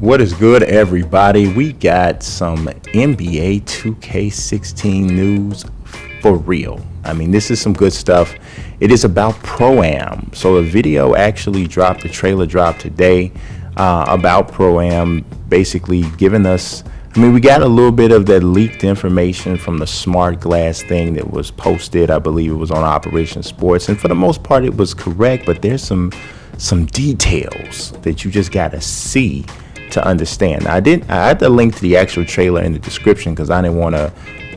What is good, everybody? We got some NBA 2K16 news for real. I mean, this is some good stuff. It is about Pro-Am. So a video actually dropped, the trailer dropped today about Pro-Am, basically giving us, we got a little bit of that leaked information from the smart glass thing that was posted. I believe it was on Operation Sports, and for the most part it was correct, but there's some details that you just gotta see to understand. I had the link to the actual trailer in the description because I didn't want to,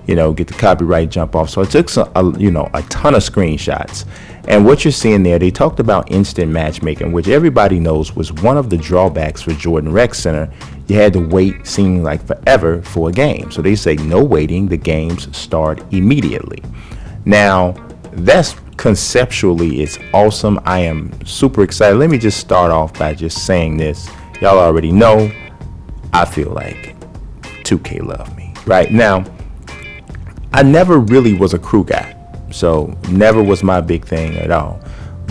get the copyright jump off. So I took a ton of screenshots. And what you're seeing there, they talked about instant matchmaking, which everybody knows was one of the drawbacks for Jordan Rec Center. You had to wait, seeming like forever, for a game. So they say no waiting, the games start immediately. Now, that's conceptually, it's awesome. I am super excited. Let me just start off by just saying this. Y'all already know, I feel like 2K love me. Right now, I never really was a crew guy, so never was my big thing at all.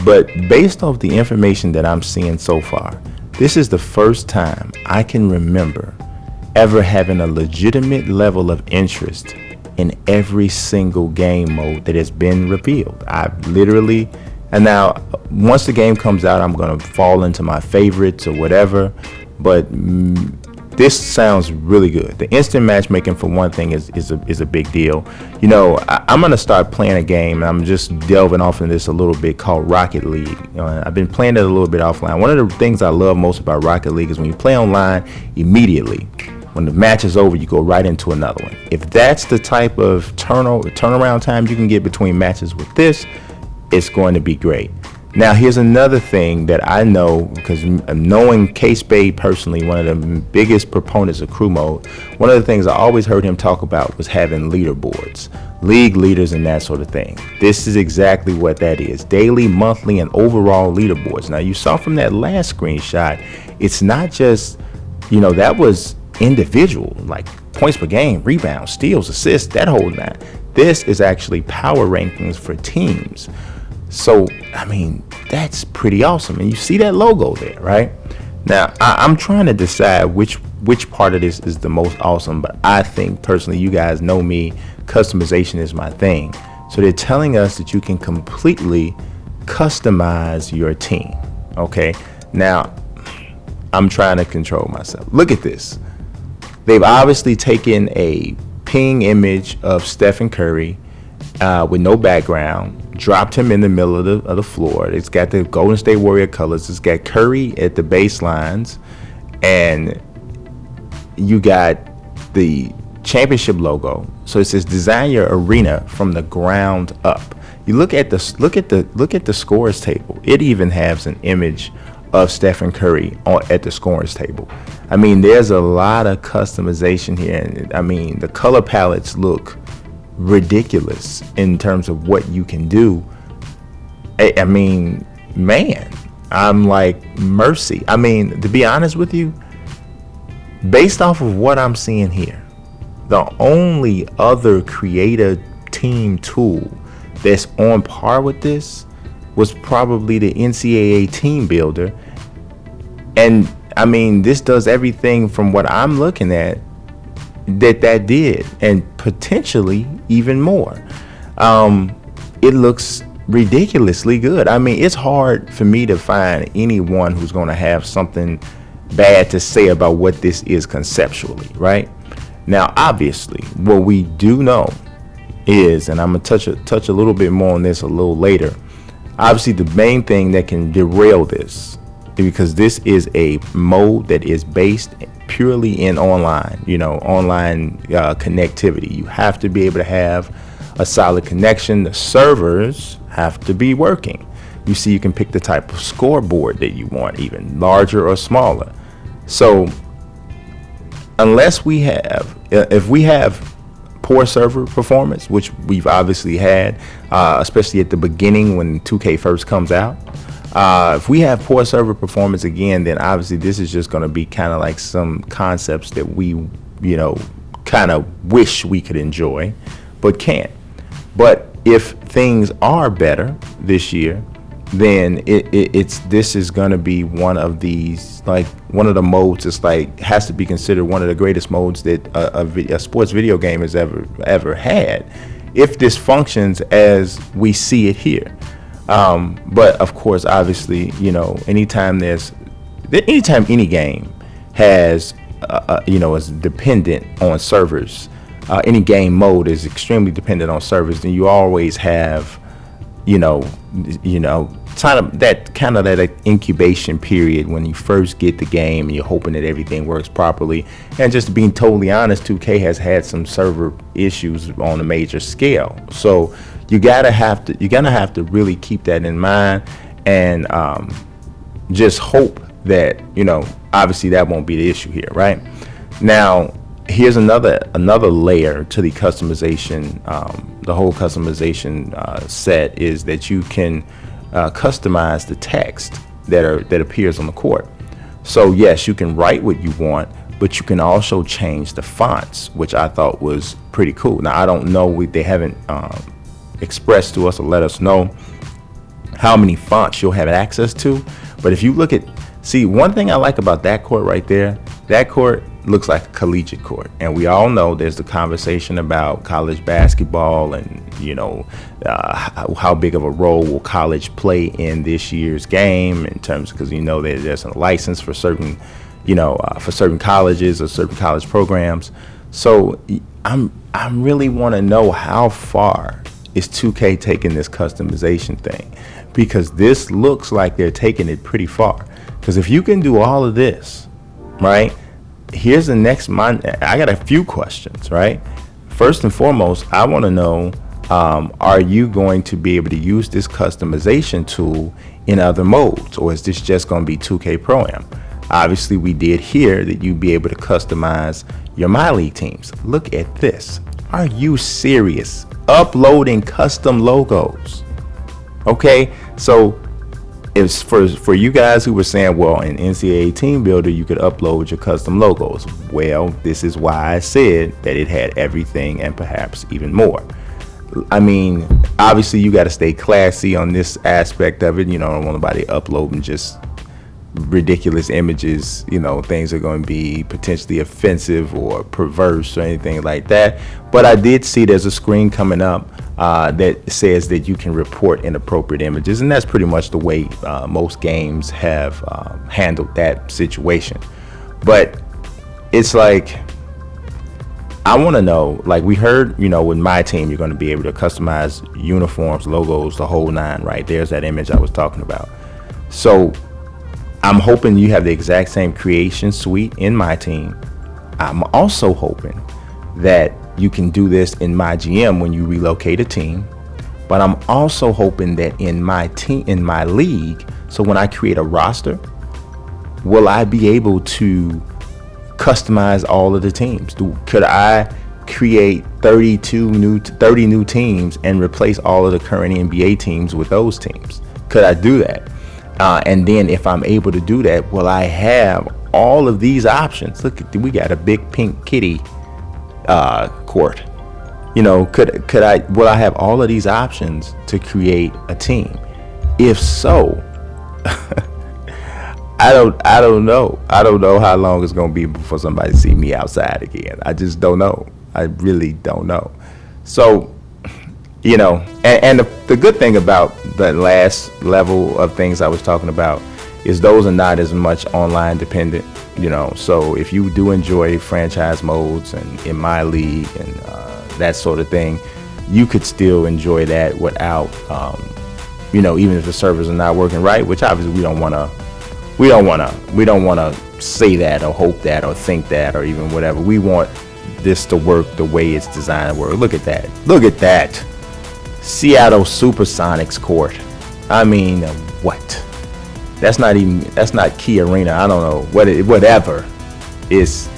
But based off the information that I'm seeing so far, this is the first time I can remember ever having a legitimate level of interest in every single game mode that has been revealed. And now, once the game comes out, I'm going to fall into my favorites or whatever. But this sounds really good. The instant matchmaking, for one thing, is a big deal. I'm going to start playing a game, and I'm just delving off into this a little bit, called Rocket League. I've been playing it a little bit offline. One of the things I love most about Rocket League is when you play online, immediately, when the match is over, you go right into another one. If that's the type of turnaround time you can get between matches with this, it's going to be great. Now, here's another thing that I know, because knowing K-Spade personally, one of the biggest proponents of crew mode, one of the things I always heard him talk about was having leaderboards, league leaders and that sort of thing. This is exactly what that is. Daily, monthly, and overall leaderboards. Now, you saw from that last screenshot, it's not just, that was individual, like points per game, rebounds, steals, assists, that whole nine. This is actually power rankings for teams. So, that's pretty awesome. And you see that logo there, right? Now, I'm trying to decide which part of this is the most awesome, but I think personally, you guys know me, customization is my thing. So they're telling us that you can completely customize your team. Okay. Now, I'm trying to control myself. Look at this. They've obviously taken a ping image of Stephen Curry with no background, dropped him in the middle of the floor. It's got the Golden State Warrior colors. It's got Curry at the baselines, and you got the championship logo. So it says "Design your arena from the ground up." You look at the scores table. It even has an image of Stephen Curry at the scorers table. There's a lot of customization here, and the color palettes look ridiculous in terms of what you can do. Man, I'm like, mercy. To be honest with you, based off of what I'm seeing here, the only other creative team tool that's on par with this was probably the NCAA Team Builder. And this does everything from what I'm looking at that did, and potentially even more. It looks ridiculously good. It's hard for me to find anyone who's going to have something bad to say about what this is conceptually, right? Now, obviously, what we do know is, and I'm going to touch a little bit more on this a little later, obviously the main thing that can derail this, because this is a mode that is based purely in online connectivity. You have to be able to have a solid connection. The servers have to be working. You see, you can pick the type of scoreboard that you want, even larger or smaller. So if we have poor server performance, which we've obviously had, especially at the beginning when 2K first comes out, if we have poor server performance again, then obviously this is just going to be kind of like some concepts that we, kind of wish we could enjoy, but can't. But if things are better this year, then this is going to be one of these, like one of the modes that's like has to be considered one of the greatest modes that a sports video game has ever had, if this functions as we see it here. But of course, obviously, anytime any game has is dependent on servers, any game mode is extremely dependent on servers, then you always have that incubation period when you first get the game and you're hoping that everything works properly. And just being totally honest, 2K has had some server issues on a major scale, so you're gonna have to really keep that in mind, and just hope that obviously that won't be the issue here. Right now, here's another layer to the customization. The whole customization set is that you can customize the text that appears on the court. So yes, you can write what you want, but you can also change the fonts, which I thought was pretty cool. Now, I don't know, they haven't expressed to us or let us know how many fonts you'll have access to, but if you look at, one thing I like about that court right there, that court looks like a collegiate court, and we all know there's the conversation about college basketball and how big of a role will college play in this year's game, in terms, because that there's a license for certain for certain colleges or certain college programs. So I really want to know how far is 2K taking this customization thing, because this looks like they're taking it pretty far. Because if you can do all of this, right, here's the next I got a few questions, right? First and foremost, I want to know, are you going to be able to use this customization tool in other modes, or is this just going to be 2K Pro-Am? Obviously, we did hear that you'd be able to customize your My League teams. Look at this. Are you serious? Uploading custom logos. Okay, so it's for you guys who were saying, well, in NCAA Team Builder you could upload your custom logos. Well, this is why I said that it had everything and perhaps even more. I mean, obviously you got to stay classy on this aspect of it. I don't want nobody uploading just ridiculous images. Things are going to be potentially offensive or perverse or anything like that. But I did see there's a screen coming up that says that you can report inappropriate images, and that's pretty much the way most games have handled that situation. But it's like, I want to know, like we heard, with my team, you're going to be able to customize uniforms, logos, the whole nine, right? There's that image I was talking about. So I'm hoping you have the exact same creation suite in my team. I'm also hoping that you can do this in my GM when you relocate a team, but I'm also hoping that in my team, in my league, so when I create a roster, will I be able to customize all of the teams? Could I create 30 new teams and replace all of the current NBA teams with those teams? Could I do that? And then if I'm able to do that, will I have all of these options? Look, we got a big pink kitty court. Will I have all of these options to create a team? If so, I don't know. I don't know how long it's gonna be before somebody see me outside again. I just don't know. I really don't know. So, and the good thing about the last level of things I was talking about is those are not as much online dependent. So if you do enjoy franchise modes and in my league and that sort of thing, you could still enjoy that without, even if the servers are not working right. Which obviously we don't want to say that or hope that or think that or even whatever. We want this to work the way it's designed to work. Look at that. Look at that. Seattle Supersonics court. I mean, what? That's not Key Arena. I don't know whatever. It's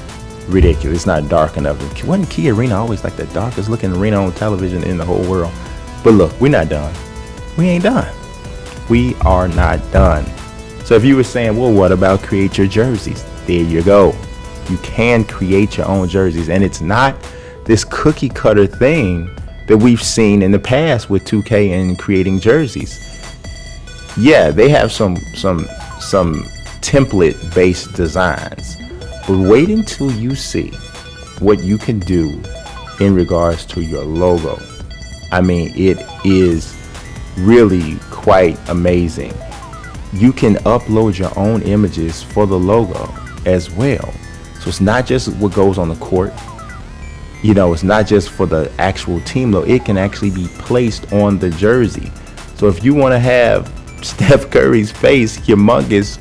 ridiculous. It's not dark enough. Wasn't Key Arena always like the darkest looking arena on television in the whole world? But look, we're not done. We ain't done. We are not done. So if you were saying, well, what about create your jerseys? There you go. You can create your own jerseys, and it's not this cookie cutter thing that we've seen in the past with 2K and creating jerseys. yeah, they have some template based designs, but wait until you see what you can do in regards to your logo. I mean, it is really quite amazing. You can upload your own images for the logo as well. So it's not just what goes on the court. You know, it's not just for the actual team logo. It can actually be placed on the jersey. So if you want to have Steph Curry's face humongous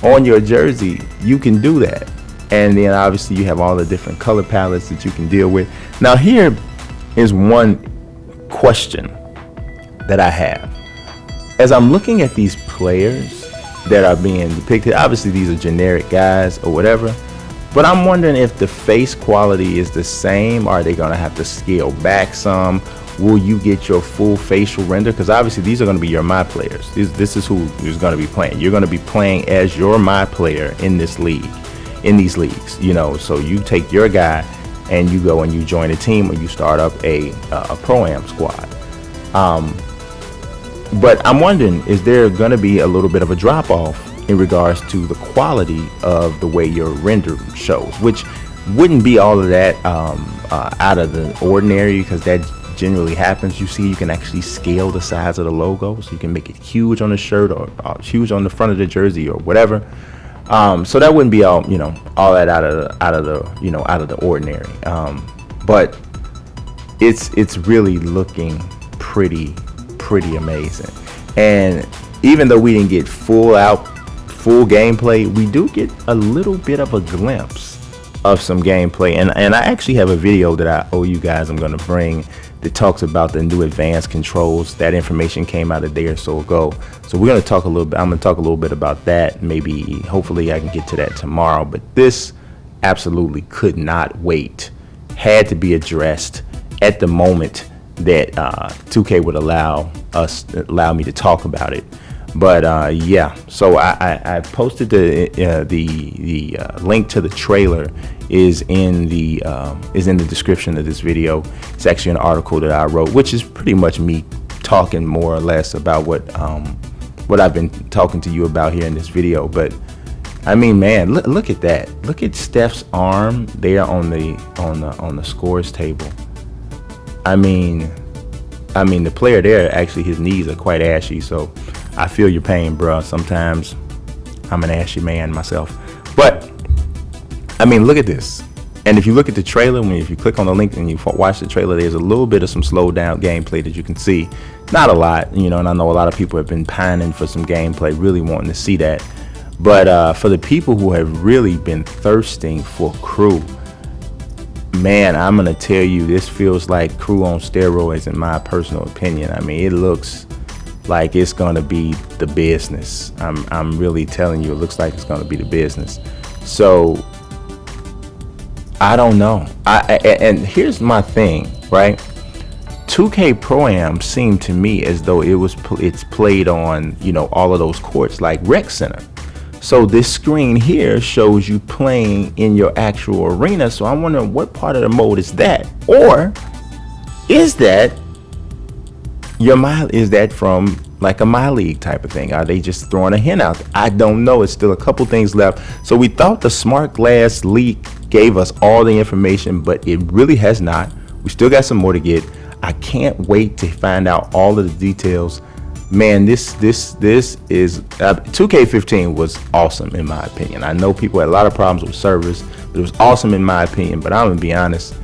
on your jersey, you can do that. And then obviously you have all the different color palettes that you can deal with. Now here is one question that I have. As I'm looking at these players that are being depicted, obviously these are generic guys or whatever, but I'm wondering if the face quality is the same. Are they going to have to scale back some? Will you get your full facial render? Because obviously these are going to be your my players. This is who is going to be playing. You're going to be playing as your my player in this league, in these leagues. You know, so you take your guy and you go and you join a team, or you start up a pro-am squad. But I'm wondering, is there going to be a little bit of a drop off in regards to the quality of the way your render shows, which wouldn't be all of that out of the ordinary, because that generally happens. You see, you can actually scale the size of the logo, so you can make it huge on the shirt or huge on the front of the jersey or whatever. So that wouldn't be all, you know, all that out of the ordinary. But it's really looking pretty amazing. And even though we didn't get full gameplay, we do get a little bit of a glimpse of some gameplay. And I actually have a video that I owe you guys. I'm going to bring that talks about the new advanced controls. That information came out a day or so ago. So we're going to talk a little bit. I'm going to talk a little bit about that. Maybe, hopefully I can get to that tomorrow. But this absolutely could not wait. Had to be addressed at the moment that 2K would allow me to talk about it. But yeah, so I posted the link to the trailer is in the description of this video. It's actually an article that I wrote, which is pretty much me talking more or less about what I've been talking to you about here in this video. But I mean, man, look at that. Look at Steph's arm there on the scores table. I mean, the player there, actually, his knees are quite ashy, so I feel your pain, bro. Sometimes I'm an ashy man myself. But, I mean, look at this. And if you look at the trailer, if you click on the link and you watch the trailer, there's a little bit of some slowed down gameplay that you can see. Not a lot, you know, and I know a lot of people have been pining for some gameplay, really wanting to see that. But for the people who have really been thirsting for Crew, man, I'm gonna tell you, this feels like Crew on steroids in my personal opinion. I mean, it looks like it's gonna be the business. I'm really telling you, it looks like it's gonna be the business. So I don't know. And here's my thing, right? 2K Pro-Am seemed to me as though it's played on, you know, all of those courts like Rec Center. So this screen here shows you playing in your actual arena. So I'm wondering, what part of the mode is that? Or is that from like a My League type of thing? Are they just throwing a hint out? I don't know. It's still a couple things left. So we thought the smart glass leak gave us all the information, but it really has not. We still got some more to get. I can't wait to find out all of the details. Man, this is 2K15 was awesome in my opinion. I know people had a lot of problems with servers, but it was awesome in my opinion. But I'm gonna be honest,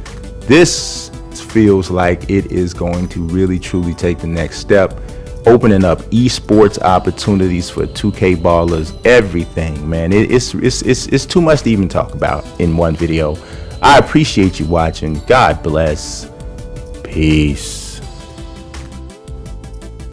this feels like it is going to really truly take the next step, opening up esports opportunities for 2K ballers, everything, man. It's too much to even talk about in one video. I appreciate you watching. God bless. Peace.